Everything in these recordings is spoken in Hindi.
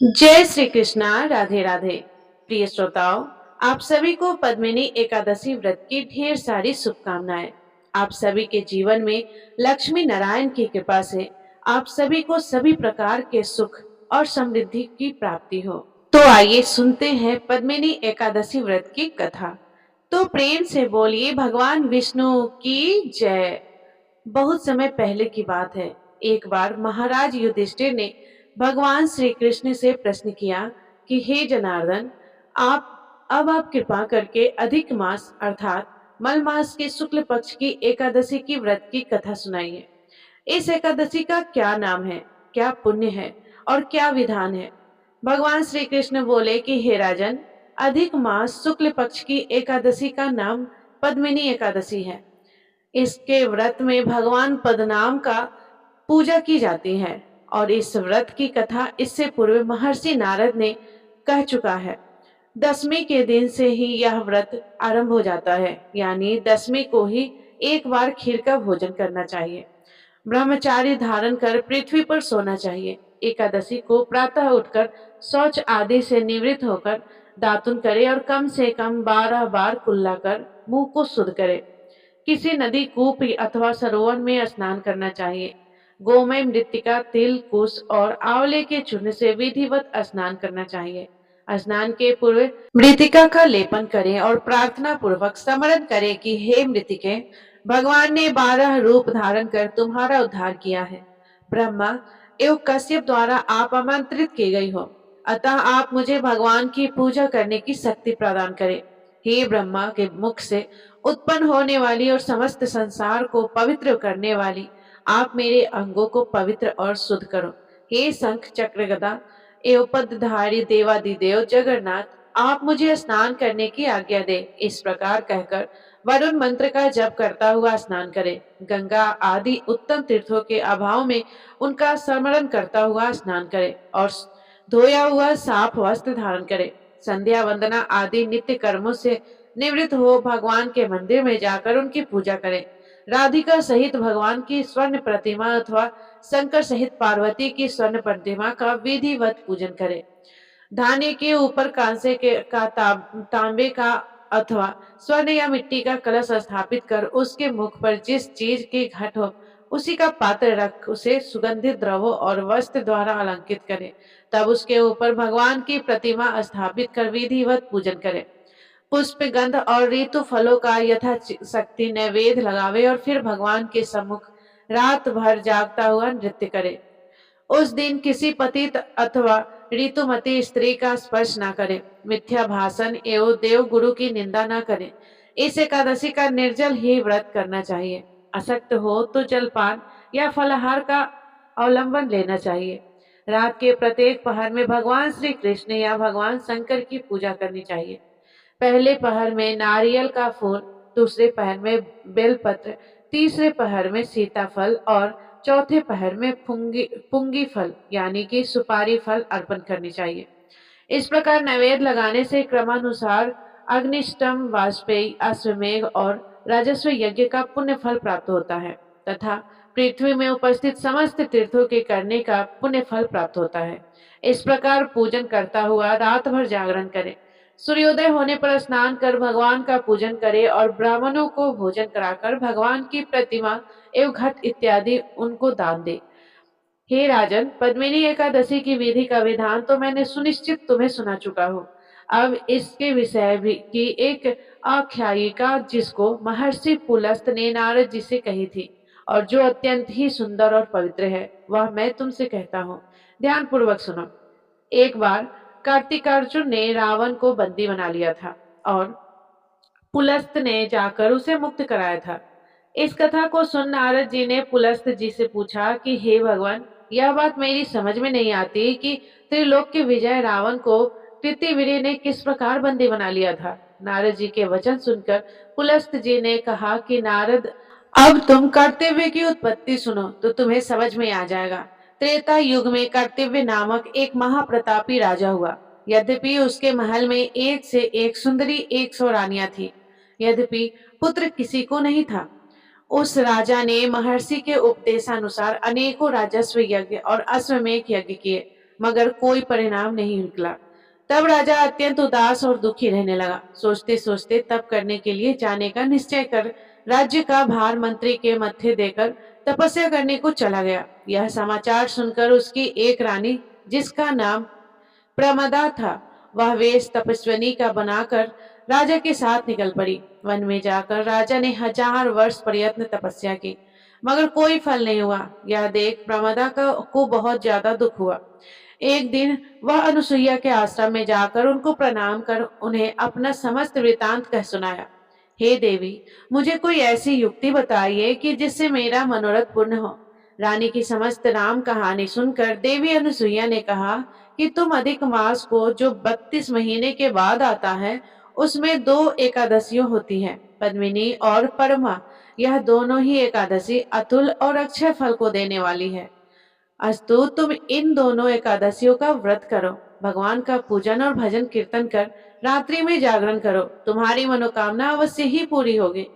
जय श्री कृष्णा। राधे राधे। प्रिय श्रोताओं, आप सभी को पद्मिनी एकादशी व्रत की ढेर सारी शुभकामनाएं। आप सभी के जीवन में लक्ष्मी नारायण की कृपा से आप सभी को सभी प्रकार के सुख और समृद्धि की प्राप्ति हो। तो आइए सुनते हैं पद्मिनी एकादशी व्रत की कथा। तो प्रेम से बोलिए भगवान विष्णु की जय। बहुत समय पहले की बात है। एक बार महाराज युधिष्ठिर ने भगवान श्री कृष्ण से प्रश्न किया कि हे जनार्दन, आप कृपा करके अधिक मास अर्थात मल मास के शुक्ल पक्ष की एकादशी की व्रत की कथा सुनाइए। इस एकादशी का क्या नाम है, क्या पुण्य है और क्या विधान है। भगवान श्री कृष्ण बोले कि हे राजन, अधिक मास शुक्ल पक्ष की एकादशी का नाम पद्मिनी एकादशी है। इसके व्रत में भगवान पद्मनाभ का पूजा की जाती है और इस व्रत की कथा इससे पूर्व महर्षि नारद ने कह चुका है। दसवीं के दिन से ही यह व्रत आरंभ हो जाता है, यानी दसवीं को ही एक बार खीर का भोजन करना चाहिए। ब्रह्मचारी धारण कर पृथ्वी पर सोना चाहिए। एकादशी को प्रातः उठकर शौच आदि से निवृत्त होकर दातुन करे और कम से कम 12 बार कुल्ला कर मुंह को शुद्ध करे। किसी नदी, कूप अथवा सरोवर में स्नान करना चाहिए। गोमय, मृत्तिका, तिल, कुश और आंवले के चूर्ण से विधिवत स्नान करना चाहिए। स्नान के पूर्व मृत्तिका का लेपन करें और प्रार्थना पूर्वक स्मरण करें कि हे मृत्तिके, भगवान ने 12 रूप धारण कर तुम्हारा उद्धार किया है। ब्रह्मा एवं कश्यप द्वारा आप आमंत्रित की गई हो, अतः आप मुझे भगवान की पूजा करने की शक्ति प्रदान करें। हे ब्रह्मा के मुख से उत्पन्न होने वाली और समस्त संसार को पवित्र करने वाली, आप मेरे अंगों को पवित्र और शुद्ध करो। हे शंख चक्र गदा एवं पद्मधारी देवादिदेव जगन्नाथ, आप मुझे स्नान करने की आज्ञा दे। इस प्रकार कहकर वरुण मंत्र का जप करता हुआ स्नान करे। गंगा आदि उत्तम तीर्थों के अभाव में उनका स्मरण करता हुआ स्नान करे और धोया हुआ साफ वस्त्र धारण करे। संध्या वंदना आदि नित्य कर्मों से निवृत्त हो भगवान के मंदिर में जाकर उनकी पूजा करें। राधिका सहित भगवान की स्वर्ण प्रतिमा अथवा शंकर सहित पार्वती की स्वर्ण प्रतिमा का विधिवत पूजन करें। धाने के ऊपर कांसे के का तांबे का अथवा स्वर्ण या मिट्टी का कलश स्थापित कर उसके मुख पर जिस चीज की घट हो उसी का पात्र रख उसे सुगंधित द्रवों और वस्त्र द्वारा अलंकृत करें। तब उसके ऊपर भगवान की प्रतिमा स्थापित कर विधिवत पूजन करें। पुष्प, गंध और ऋतु फलों का यथाशक्ति नैवेद्य लगावे और फिर भगवान के सम्मुख रात भर जागता हुआ नृत्य करे। उस दिन किसी पतित अथवा ऋतुमती स्त्री का स्पर्श न करें। मिथ्या भाषण एवं देव गुरु की निंदा न करें। इस एकादशी का निर्जल ही व्रत करना चाहिए। अशक्त हो तो जलपान या फलाहार का अवलंबन लेना चाहिए। रात के प्रत्येक पहर में भगवान श्री कृष्ण या भगवान शंकर की पूजा करनी चाहिए। पहले पहर में नारियल का फूल, दूसरे पहर में बेलपत्र, तीसरे पहर में सीताफल और चौथे पहर में पुंगी फल यानी कि सुपारी फल अर्पण करनी चाहिए। इस प्रकार नैवेद्य लगाने से क्रमानुसार अग्निष्टम, वाजपेयी, अश्वमेघ और राजस्व यज्ञ का पुण्य फल प्राप्त होता है तथा पृथ्वी में उपस्थित समस्त तीर्थों के करने का पुण्य फल प्राप्त होता है। इस प्रकार पूजन करता हुआ रात भर जागरण करें। सूर्योदय होने पर स्नान कर भगवान का पूजन करें और ब्राह्मणों को भोजन कराकर भगवान की प्रतिमा एवं घट इत्यादि उनको दान दे। हे राजन, पद्मिनी एकादशी की विधि का विधान तो मैंने सुनिश्चित तुम्हें सुना चुका हूँ। अब इसके विषय भी की एक आख्यायिका जिसको महर्षि पुलस्त ने नारद जी से कही थी और जो अत्यंत ही सुंदर और पवित्र है, वह मैं तुमसे कहता हूँ। ध्यान पूर्वक सुनो। एक बार कार्तिकार्जुन ने रावण को बंदी बना लिया था और पुलस्त ने जाकर उसे मुक्त कराया था। इस कथा को सुन नारद जी ने पुलस्त जी से पूछा कि हे भगवान, यह बात मेरी समझ में नहीं आती कि त्रिलोक के विजय रावण को कृतिवीर्य ने किस प्रकार बंदी बना लिया था। नारद जी के वचन सुनकर पुलस्त जी ने कहा कि नारद, अब तुम कर्तव्य की उत्पत्ति सुनो तो तुम्हें समझ में आ जाएगा। त्रेता युग में कर्तव्य नामक एक महाप्रतापी राजा हुआ। यद्यपि उसके महल में एक से एक सुंदरी 100 रानियां थी, यद्यपि पुत्र किसी को नहीं था। उस राजा ने महर्षि के उपदेशानुसार अनेकों राजस्व यज्ञ और अश्वमेध यज्ञ किए। मगर कोई परिणाम नहीं निकला। तब राजा अत्यंत उदास और दुखी रहने लगा। सोचते सोचते तप करने के लिए जाने का निश्चय कर राज्य का भार मंत्री के मत्थे देकर तपस्या करने को चला गया। यह समाचार सुनकर उसकी एक रानी, जिसका नाम प्रमदा था, वह वेश तपस्विनी का बनाकर राजा के साथ निकल पड़ी। वन में जाकर राजा ने 1000 वर्ष प्रयत्न तपस्या की, मगर कोई फल नहीं हुआ। यह देख प्रमदा को बहुत ज्यादा दुख हुआ। एक दिन वह अनुसुईया के आश्रम में जाकर उनको प्रणाम कर उन्हें अपना समस्त वृतांत कह सुनाया। हे देवी, मुझे कोई ऐसी युक्ति बताइए कि जिससे मेरा मनोरथ पूर्ण हो। रानी की समस्त राम कहानी सुनकर देवी अनुसुईया ने कहा कि तुम अधिक मास को जो 32 महीने के बाद आता है, उसमें 2 एकादशियों होती हैं, पद्मिनी और परमा। यह दोनों ही एकादशी अतुल और अक्षय फल को देने वाली है। अस्तु, तुम इन दोनों एकादशियों का व्रत करो, भगवान का पूजन और भजन कीर्तन कर रात्रि में जागरण करो, तुम्हारी मनोकामना अवश्य ही पूरी होगी।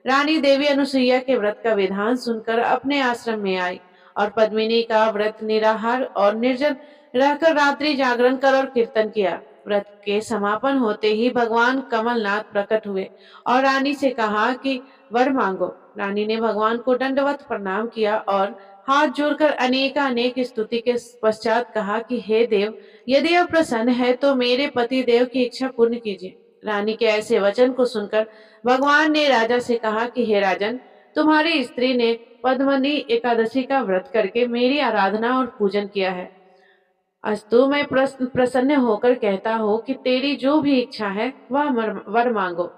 रानी देवी अनुसुईया के व्रत का विधान सुनकर अपने आश्रम में आई और पद्मिनी का व्रत निराहार और निर्जन रहकर रात्रि जागरण कर और कीर्तन किया। व्रत के समापन होते ही भगवान कमलनाथ प्रकट हुए और रानी से कहा कि वर मांगो। रानी ने भगवान को दंडवत प्रणाम किया और हाथ जोड़कर अनेक स्तुति के पश्चात कहा कि हे देव, यदि आप प्रसन्न है तो मेरे पति देव की इच्छा पूर्ण कीजिए। रानी के ऐसे वचन को सुनकर भगवान ने राजा से कहा कि हे राजन, तुम्हारी स्त्री ने पद्मनी एकादशी का व्रत करके मेरी आराधना और पूजन किया है। अस्तु, मैं प्रसन्न होकर कहता हूँ कि तेरी जो भी इच्छा है वह वर मांगो।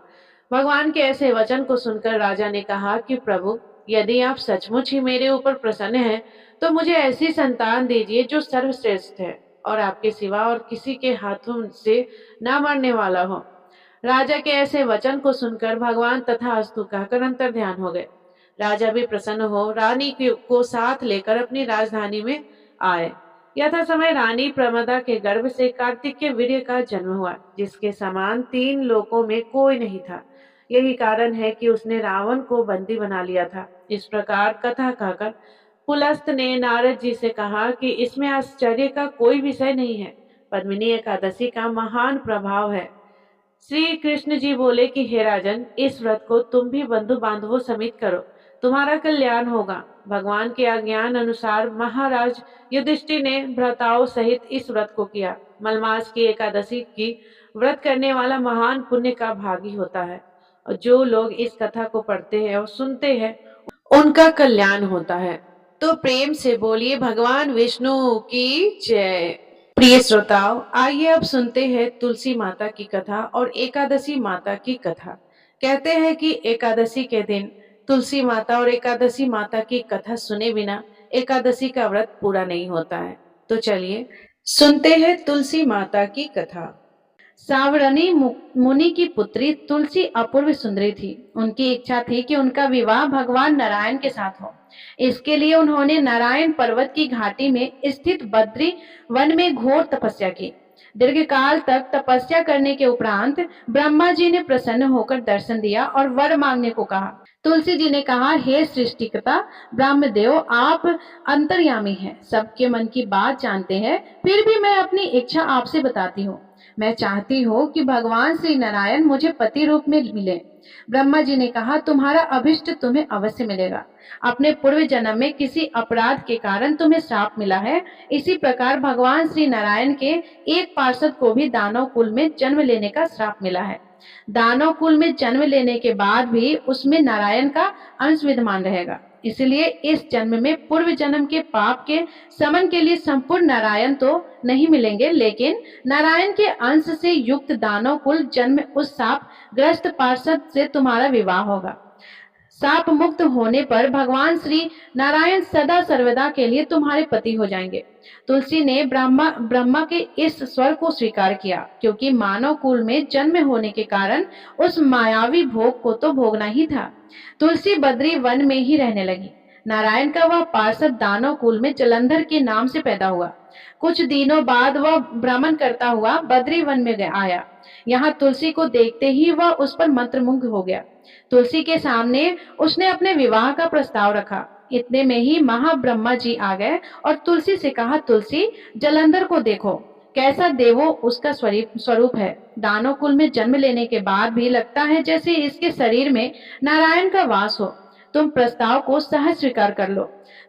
भगवान के ऐसे वचन को सुनकर राजा ने कहा कि प्रभु, यदि आप सचमुच ही मेरे ऊपर प्रसन्न हैं, तो मुझे ऐसी संतान दीजिए जो सर्वश्रेष्ठ है और आपके सिवा और किसी के हाथों से न मरने वाला हो। राजा के ऐसे वचन को सुनकर भगवान तथास्तु कहकर अंतर्ध्यान हो गए। राजा भी प्रसन्न हो रानी को साथ लेकर अपनी राजधानी में आए। यथा समय रानी प्रमदा के गर्भ से कार्तिक के वीर्य का जन्म हुआ, जिसके समान 3 लोकों में कोई नहीं था। यही कारण है कि उसने रावण को बंदी बना लिया था। इस प्रकार कथा कहकर पुलस्त ने नारद जी से कहा कि इसमें आश्चर्य का कोई विषय नहीं है। पद्मिनी एकादशी का महान प्रभाव है। श्री कृष्ण जी बोले कि हे राजन, इस व्रत को तुम भी बंधु बांधवों समेत करो, तुम्हारा कल्याण होगा। भगवान के आज्ञान अनुसार महाराज युधिष्ठिर ने भ्राताओं सहित इस व्रत को किया। मलमास की एकादशी की व्रत करने वाला महान पुण्य का भागी होता है और जो लोग इस कथा को पढ़ते हैं और सुनते हैं, उनका कल्याण होता है। तो प्रेम से बोलिए भगवान विष्णु की जय। प्रिय श्रोताओं, आइए अब सुनते हैं तुलसी माता की कथा और एकादशी माता की कथा। कहते हैं कि एकादशी के दिन तुलसी माता और एकादशी माता की कथा सुने बिना एकादशी का व्रत पूरा नहीं होता है। तो चलिए सुनते हैं तुलसी माता की कथा। सावरणी मुनि की पुत्री तुलसी अपूर्व सुंदरी थी। उनकी इच्छा थी कि उनका विवाह भगवान नारायण के साथ हो। इसके लिए उन्होंने नारायण पर्वत की घाटी में स्थित बद्री वन में घोर तपस्या की। दीर्घकाल तक तपस्या करने के उपरांत ब्रह्मा जी ने प्रसन्न होकर दर्शन दिया और वर मांगने को कहा। तुलसी जी ने कहा, हे सृष्टिकर्ता ब्रह्मदेव, आप अंतर्यामी हैं, सबके मन की बात जानते हैं, फिर भी मैं अपनी इच्छा आपसे बताती हूँ। मैं चाहती हूँ कि भगवान श्री नारायण मुझे पति रूप में मिले। ब्रह्मा जी ने कहा, तुम्हारा अभिष्ट तुम्हें अवश्य मिलेगा। अपने पूर्व जन्म में किसी अपराध के कारण तुम्हें श्राप मिला है। इसी प्रकार भगवान श्री नारायण के एक पार्षद को भी दानव कुल में जन्म लेने का श्राप मिला है। दानव कुल में जन्म लेने के बाद भी उसमें नारायण का अंश विद्यमान रहेगा। इसलिए इस जन्म में पूर्व जन्म के पाप के शमन के लिए संपूर्ण नारायण तो नहीं मिलेंगे, लेकिन नारायण के अंश से युक्त दानव कुल जन्म उस शाप ग्रस्त पार्षद से तुम्हारा विवाह होगा। शाप मुक्त होने पर भगवान श्री नारायण सदा सर्वदा के लिए तुम्हारे पति हो जाएंगे। तुलसी ने ब्रह्मा के इस स्वर को स्वीकार किया, क्योंकि मानव कुल में जन्म होने के कारण उस मायावी भोग को तो भोगना ही था। तुलसी बद्री वन में ही रहने लगी। नारायण का वह पार्षद दानव कुल में जलंधर के नाम से पैदा हुआ। कुछ दिनों बाद वह भ्रमण करता हुआ बद्री वन में आया। यहाँ तुलसी को देखते ही वह उस पर मंत्रमुग्ध हो गया। तुलसी के सामने उसने अपने विवाह का प्रस्ताव रखा। इतने में ही महाब्रह्मा जी आ गए और तुलसी से कहा, तुलसी, जलंधर को देखो, कैसा देवो उसका स्वरूप है। दानव कुल में जन्म लेने के बाद भी लगता है जैसे इसके शरीर में नारायण का वास हो। तुम प्रस्ताव को सहज स्वीकार कर लो।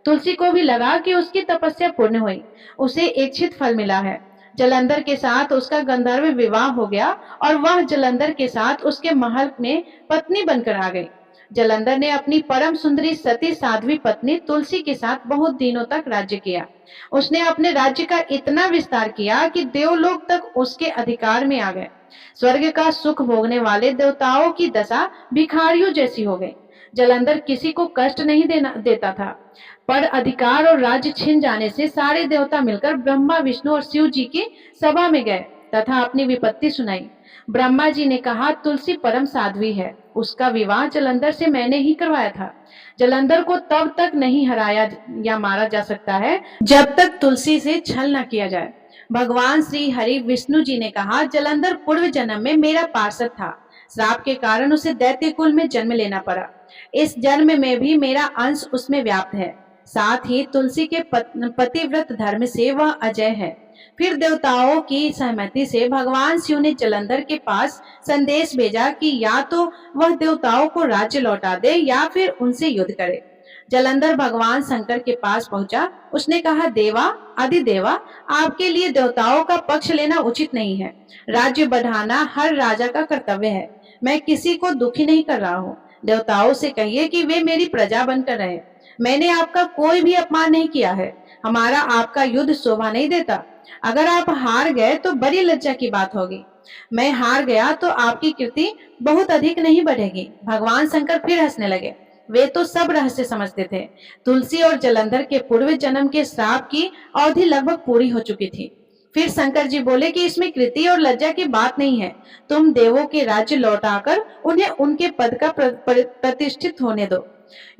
तुलसी को भी लगा कि उसकी तपस्या पूर्ण हुई, उसे इच्छित फल मिला है। जलंधर के साथ उसका गंधर्व विवाह हो गया और वह जलंधर के साथ उसके महल में पत्नी बनकर आ गई। जलंधर ने अपनी परम सुंदरी सती साध्वी पत्नी तुलसी के साथ बहुत दिनों तक राज्य किया। उसने अपने राज्य का इतना विस्तार किया कि देवलोक तक उसके अधिकार में आ गए। स्वर्ग का सुख भोगने वाले देवताओं की दशा भिखारियों जैसी हो गई। जलंधर किसी को कष्ट नहीं देता था, पर अधिकार और राज्य छिन जाने से सारे देवता मिलकर ब्रह्मा, विष्णु और शिव जी की सभा में गए तथा अपनी विपत्ति सुनाई। ब्रह्मा जी ने कहा, तुलसी परम साध्वी है, उसका विवाह जलंधर से मैंने ही करवाया था। जलंधर को तब तक नहीं हराया या मारा जा सकता है जब तक तुलसी से छल न किया जाए। भगवान श्री हरि विष्णु जी ने कहा, जलंधर पूर्व जन्म में मेरा पार्षद था। श्राप के कारण उसे दैत्य कुल में जन्म लेना पड़ा। इस जन्म में भी मेरा अंश उसमें व्याप्त है। साथ ही तुलसी के पतिव्रत धर्म से वह अजय है। फिर देवताओं की सहमति से भगवान शिव ने जलंधर के पास संदेश भेजा कि या तो वह देवताओं को राज्य लौटा दे या फिर उनसे युद्ध करे। जलंधर भगवान शंकर के पास पहुंचा। उसने कहा, देवा, अधिदेवा, आपके लिए देवताओं का पक्ष लेना उचित नहीं है। राज्य बढ़ाना हर राजा का कर्तव्य है। मैं किसी को दुखी नहीं कर रहा हूँ। देवताओं से कहिए कि वे मेरी प्रजा बनकर रहे। मैंने आपका कोई भी अपमान नहीं किया है। हमारा आपका युद्ध शोभा नहीं देता। अगर आप हार गए तो बड़ी लज्जा की बात होगी। मैं हार गया तो आपकी कीर्ति बहुत अधिक नहीं बढ़ेगी। भगवान शंकर फिर हंसने लगे। वे तो सब रहस्य समझते थे। तुलसी और जलंधर के पूर्व जन्म के श्राप की अवधि लगभग पूरी हो चुकी थी। फिर शंकर जी बोले कि इसमें कृति और लज्जा की बात नहीं है। तुम देवों के राज्य लौटाकर उन्हें उनके पद का प्रतिष्ठित होने दो।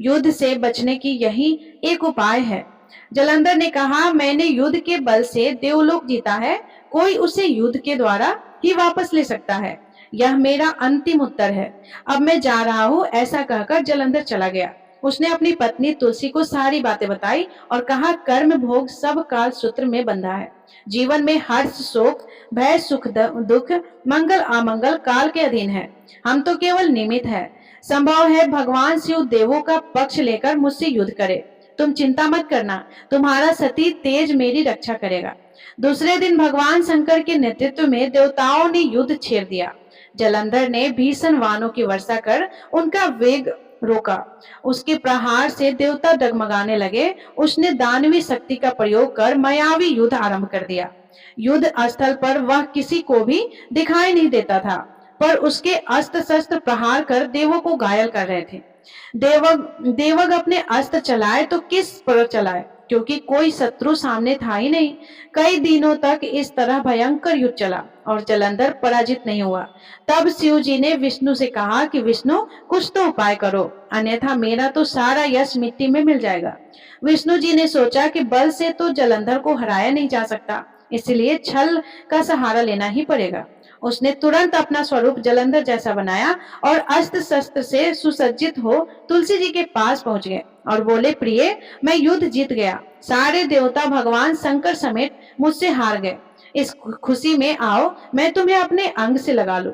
युद्ध से बचने की यही एक उपाय है। जलंधर ने कहा, मैंने युद्ध के बल से देवलोक जीता है। कोई उसे युद्ध के द्वारा ही वापस ले सकता है। यह मेरा अंतिम उत्तर है। अब मैं जा रहा हूँ। ऐसा कहकर जलंधर चला गया। उसने अपनी पत्नी तुलसी को सारी बातें बताई और कहा, कर्म भोग सब काल सूत्र में बंधा है। जीवन में हर्ष, शोक, भय, सुख, दुख, मंगल, अमंगल काल के अधीन है। हम तो केवल निमित्त है। संभव है भगवान शिव देवों का पक्ष लेकर मुझसे युद्ध करे। तुम चिंता मत करना, तुम्हारा सती तेज मेरी रक्षा करेगा। दूसरे दिन भगवान शंकर के नेतृत्व में देवताओं ने युद्ध छेड़ दिया। जलंधर ने भीषण वाणों की वर्षा कर उनका वेग रोका। उसके प्रहार से देवता डगमगाने लगे। उसने दानवी शक्ति का प्रयोग कर मायावी युद्ध आरंभ कर दिया। युद्ध स्थल पर वह किसी को भी दिखाई नहीं देता था, पर उसके अस्त्र शस्त्र प्रहार कर देवों को घायल कर रहे थे। देवग अपने अस्त्र चलाए तो किस पर चलाए, क्योंकि कोई शत्रु सामने था ही नहीं। कई दिनों तक इस तरह भयंकर युद्ध चला और जलंधर पराजित नहीं हुआ। तब शिव जी ने विष्णु से कहा कि विष्णु, कुछ तो उपाय करो, अन्यथा मेरा तो सारा यश मिट्टी में मिल जाएगा। विष्णु जी ने सोचा कि बल से तो जलंधर को हराया नहीं जा सकता, इसलिए छल का सहारा लेना ही पड़ेगा। उसने तुरंत अपना स्वरूप जलंधर जैसा बनाया और अस्त्र शस्त्र से सुसज्जित हो तुलसी जी के पास पहुंच गए और बोले, प्रिय, मैं युद्ध जीत गया। सारे देवता भगवान शंकर समेत मुझसे हार गए। इस खुशी में आओ, मैं तुम्हें अपने अंग से लगा लूं।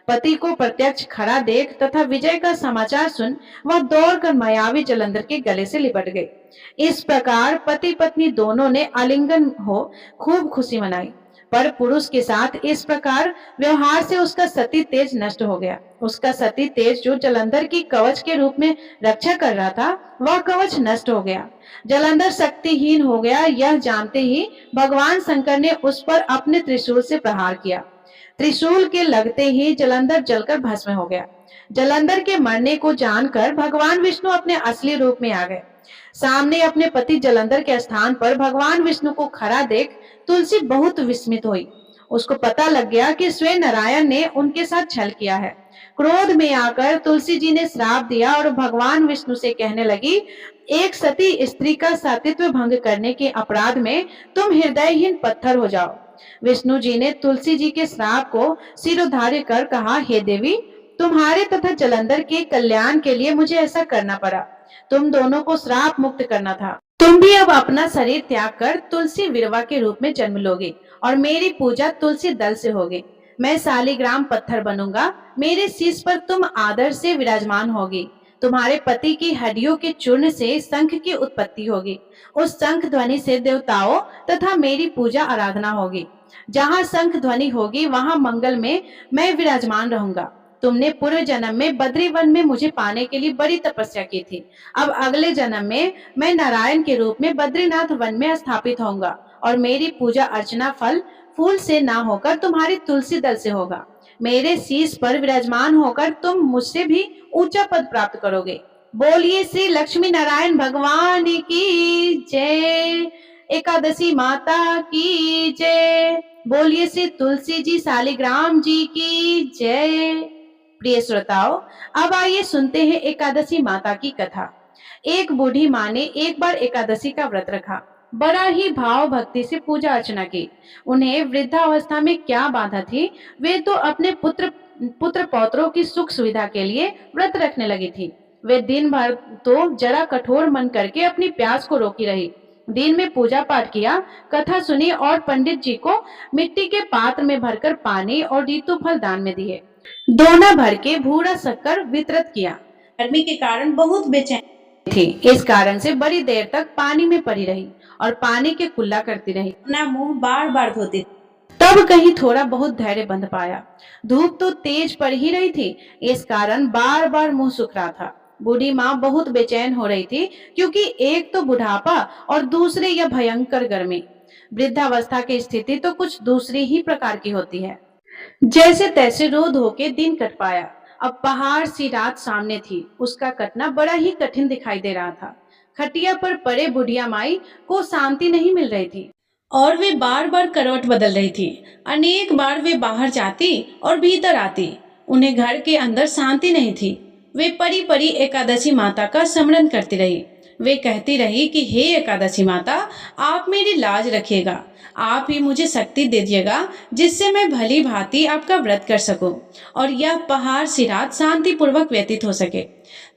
पति को प्रत्यक्ष खड़ा देख तथा विजय का समाचार सुन वह दौड़कर मायावी जलंधर के गले से लिपट गई। इस प्रकार पति पत्नी दोनों ने आलिंगन हो खूब खुशी मनाई। पर पुरुष के साथ इस प्रकार व्यवहार से उसका सती तेज नष्ट हो गया। उसका सती तेज जो जलंधर की कवच के रूप में रक्षा कर रहा था, वह कवच नष्ट हो गया। जलंधर शक्तिहीन हो गया। यह जानते ही भगवान शंकर ने उस पर अपने त्रिशूल से प्रहार किया। त्रिशूल के लगते ही जलंधर जलकर भस्म हो गया। जलंधर के मरने को जानकर भगवान विष्णु अपने असली रूप में आ गए। सामने अपने पति जलंधर के स्थान पर भगवान विष्णु को खड़ा देख तुलसी बहुत विस्मित हुई। उसको पता लग गया कि स्वयं नारायण ने उनके साथ छल किया है। क्रोध में आकर तुलसी जी ने श्राप दिया और भगवान विष्णु से कहने लगी, एक सती स्त्री का सतीत्व भंग करने के अपराध में तुम हृदयहीन पत्थर हो जाओ। विष्णु जी ने तुलसी जी के श्राप को सिरोधार्य कर कहा, हे देवी, तुम्हारे तथा जलंधर के कल्याण के लिए मुझे ऐसा करना पड़ा। तुम दोनों को श्राप मुक्त करना था। तुम भी अब अपना शरीर त्याग कर तुलसी विरवा के रूप में जन्म लोगे और मेरी पूजा तुलसी दल से होगी। मैं शालिग्राम पत्थर बनूंगा, मेरे शीश पर तुम आदर से विराजमान होगी। तुम्हारे पति की हड्डियों के चूर्ण से शंख की उत्पत्ति होगी। उस शंख ध्वनि से देवताओं तथा मेरी पूजा आराधना होगी। जहाँ शंख ध्वनि होगी वहाँ मंगल में मैं विराजमान रहूंगा। तुमने पूर्व जन्म में बद्री वन में मुझे पाने के लिए बड़ी तपस्या की थी। अब अगले जन्म में मैं नारायण के रूप में बद्रीनाथ वन में स्थापित होऊंगा और मेरी पूजा अर्चना फल फूल से ना होकर तुम्हारी तुलसी दल से होगा। मेरे शीश पर विराजमान होकर तुम मुझसे भी ऊंचा पद प्राप्त करोगे। बोलिए श्री लक्ष्मी नारायण भगवान की जय। एकादशी माता की जय। बोलिए श्री तुलसी जी शालिग्राम जी की जय। प्रिय श्रोताओं, अब आइए सुनते हैं एकादशी माता की कथा। एक बूढ़ी माँ ने एक बार एकादशी का व्रत रखा। बड़ा ही भाव भक्ति से पूजा अर्चना की। उन्हें वृद्धावस्था में क्या बाधा थी, वे तो अपने पुत्र पौत्रों की सुख सुविधा के लिए व्रत रखने लगी थी। वे दिन भर तो जरा कठोर मन करके अपनी प्यास को रोकी रही। दिन में पूजा पाठ किया, कथा सुनी और पंडित जी को मिट्टी के पात्र में भरकर पानी और ऋतु फल दान में दिए। दोना भर के भूरा शक्कर वितरित किया। गर्मी के कारण बहुत बेचैन थी, इस कारण से बड़ी देर तक पानी में पड़ी रही और पानी के कुल्ला करती रही। अपना मुंह बार बार धोती। तब कहीं थोड़ा बहुत धैर्य बंध पाया। धूप तो तेज पड़ ही रही थी, इस कारण बार बार मुंह सूख रहा था। बूढ़ी माँ बहुत बेचैन हो रही थी, क्योंकि एक तो बुढ़ापा और दूसरे यह भयंकर गर्मी। वृद्धावस्था की स्थिति तो कुछ दूसरी ही प्रकार की होती है। जैसे तैसे रो धो के दिन कट पाया। अब पहाड़ सी रात सामने थी, उसका कटना बड़ा ही कठिन दिखाई दे रहा था। खटिया पर पड़े बुढ़िया माई को शांति नहीं मिल रही थी और वे बार बार करवट बदल रही थी। अनेक बार वे बाहर जाती और भीतर आती, उन्हें घर के अंदर शांति नहीं थी। वे परी परी एकादशी माता का स्मरण करती रही। वे कहती रही कि हे एकादशी माता, आप मेरी लाज रखिएगा, आप ही मुझे शक्ति दे दीजिएगा जिससे मैं भली भांति आपका व्रत कर सकूं और यह पहाड़ सी रात शांतिपूर्वक व्यतीत हो सके।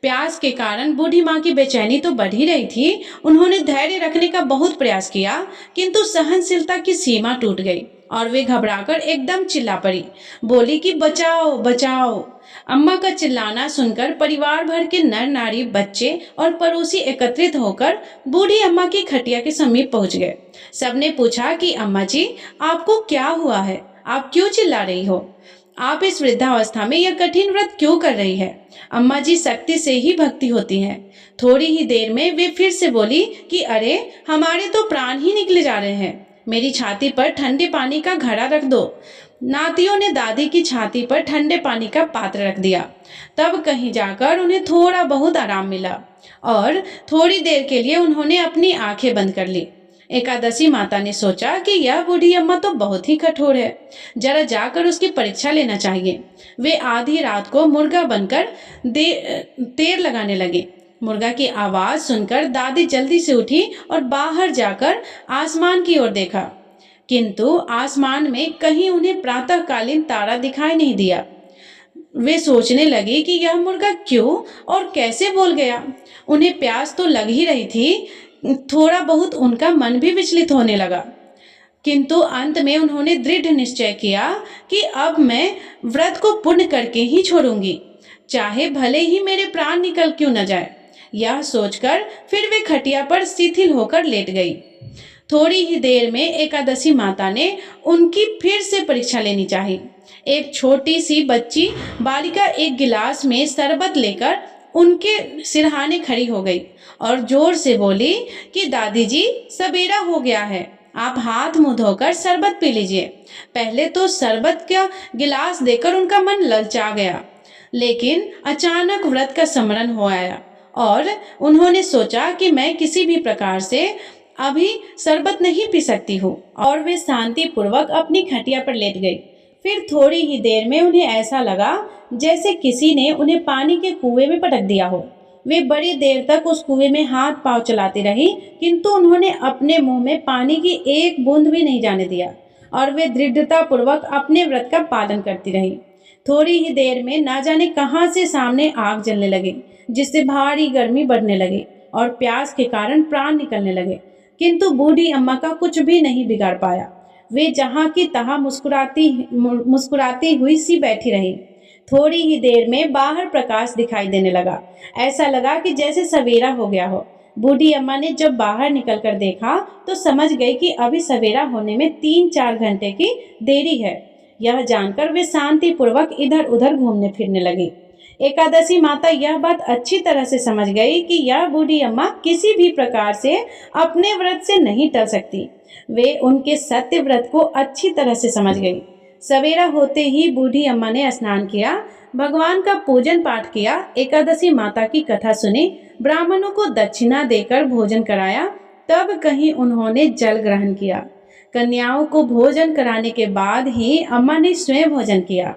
प्यास के कारण बूढ़ी माँ की बेचैनी तो बढ़ ही रही थी। उन्होंने धैर्य रखने का बहुत प्रयास किया, किंतु सहनशीलता की सीमा टूट गई और वे घबराकर एकदम चिल्ला पड़ी। बोली कि बचाओ बचाओ। अम्मा का चिल्लाना सुनकर परिवार भर के नर नारी, बच्चे और पड़ोसी एकत्रित होकर बूढ़ी अम्मा की खटिया के समीप पहुंच गए। सबने पूछा कि अम्मा जी, आपको क्या हुआ है? आप क्यों चिल्ला रही हो? आप इस वृद्धावस्था में यह कठिन व्रत क्यों कर रही है? अम्मा जी, शक्ति से ही भक्ति होती है। थोड़ी ही देर में वे फिर से बोली कि अरे, हमारे तो प्राण ही निकले जा रहे हैं। मेरी छाती पर ठंडे पानी का घड़ा रख दो। नातियों ने दादी की छाती पर ठंडे पानी का पात्र रख दिया। तब कहीं जाकर उन्हें थोड़ा बहुत आराम मिला और थोड़ी देर के लिए उन्होंने अपनी आंखें बंद कर ली। एकादशी माता ने सोचा कि यह बूढ़ी अम्मा तो बहुत ही कठोर है, जरा जाकर उसकी परीक्षा लेना चाहिए। वे आधी रात को मुर्गा बनकर देर लगाने लगे। मुर्गा की आवाज सुनकर दादी जल्दी से उठी और बाहर जाकर आसमान की ओर देखा, किंतु आसमान में कहीं उन्हें प्रातःकालीन तारा दिखाई नहीं दिया। वे सोचने लगी कि यह मुर्गा क्यों और कैसे बोल गया। उन्हें प्यास तो लग ही रही थी, थोड़ा बहुत उनका मन भी विचलित होने लगा, किंतु अंत में उन्होंने दृढ़ निश्चय किया कि अब मैं व्रत को पूर्ण करके ही छोड़ूंगी, चाहे भले ही मेरे प्राण निकल क्यों न जाए। यह सोचकर फिर वे खटिया पर शिथिल होकर लेट गई। थोड़ी ही देर में एकादशी माता ने उनकी फिर से परीक्षा लेनी चाहिए। एक छोटी सी बच्ची बालिका एक गिलास में शरबत लेकर उनके सिरहाने खड़ी हो गई और जोर से बोली कि दादी जी, सवेरा हो गया है, आप हाथ मुंह धोकर शरबत पी लीजिए। पहले तो शरबत का गिलास देकर उनका मन ललचा गया, लेकिन अचानक व्रत का स्मरण हो आया और उन्होंने सोचा कि मैं किसी भी प्रकार से अभी शरबत नहीं पी सकती हूँ, और वे शांति पूर्वक अपनी खटिया पर लेट गई। फिर थोड़ी ही देर में उन्हें ऐसा लगा जैसे किसी ने उन्हें पानी के कुएं में पटक दिया हो। वे बड़ी देर तक उस कुएं में हाथ पांव चलाती रही, किंतु उन्होंने अपने मुंह में पानी की एक बूंद भी नहीं जाने दिया और वे दृढ़ता पूर्वक अपने व्रत का पालन करती रही। थोड़ी ही देर में ना जाने कहां से सामने आग जलने लगी। जिससे भारी गर्मी बढ़ने लगी और प्यास के कारण प्राण निकलने लगे। किंतु बूढ़ी अम्मा का कुछ भी नहीं बिगाड़ पाया। वे जहाँ की तहाँ मुस्कुराती हुई सी बैठी रही। थोड़ी ही देर में बाहर प्रकाश दिखाई देने लगा। ऐसा लगा कि जैसे सवेरा हो गया हो। बूढ़ी अम्मा ने जब बाहर निकलकर देखा तो समझ गई कि अभी सवेरा होने में 3-4 घंटे की देरी है। यह जानकर वे शांतिपूर्वक इधर उधर घूमने फिरने लगी। एकादशी माता यह बात अच्छी तरह से समझ गई कि यह बूढ़ी अम्मा किसी भी प्रकार से अपने व्रत से नहीं टल सकती। वे उनके सत्य व्रत को अच्छी तरह से समझ गई। सवेरा होते ही बूढ़ी अम्मा ने स्नान किया, भगवान का पूजन पाठ किया, एकादशी माता की कथा सुनी, ब्राह्मणों को दक्षिणा देकर भोजन कराया, तब कहीं उन्होंने जल ग्रहण किया। कन्याओं को भोजन कराने के बाद ही अम्मा ने स्वयं भोजन किया।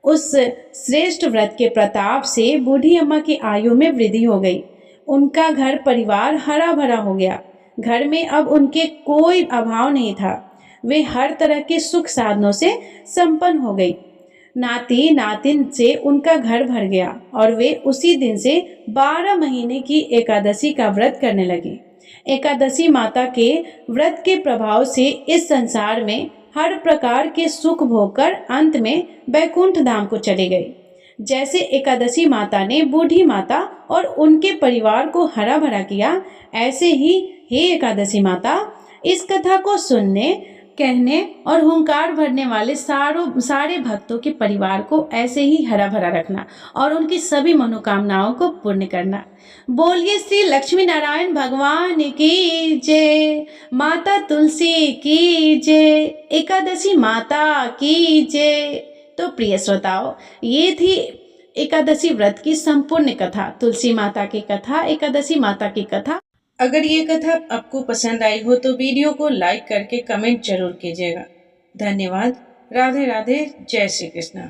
उस श्रेष्ठ व्रत के प्रताप से बूढ़ी अम्मा की आयु में वृद्धि हो गई। उनका घर परिवार हरा भरा हो गया। घर में अब उनके कोई अभाव नहीं था। वे हर तरह के सुख साधनों से संपन्न हो गई। नाती नातिन से उनका घर भर गया और वे उसी दिन से 12 महीने की एकादशी का व्रत करने लगी। एकादशी माता के व्रत के प्रभाव से इस संसार में हर प्रकार के सुख भोगकर अंत में बैकुंठ धाम को चले गए। जैसे एकादशी माता ने बूढ़ी माता और उनके परिवार को हरा भरा किया, ऐसे ही हे एकादशी माता, इस कथा को सुनने, कहने और हुंकार भरने वाले सारे भक्तों के परिवार को ऐसे ही हरा भरा रखना और उनकी सभी मनोकामनाओं को पूर्ण करना। बोलिए श्री लक्ष्मी नारायण भगवान की जय, माता तुलसी की जय, एकादशी माता की जय। तो प्रिय श्रोताओं, ये थी एकादशी व्रत की संपूर्ण कथा, तुलसी माता की कथा, एकादशी माता की कथा। अगर ये कथा आपको पसंद आई हो तो वीडियो को लाइक करके कमेंट जरूर कीजिएगा। धन्यवाद। राधे राधे। जय श्री कृष्ण।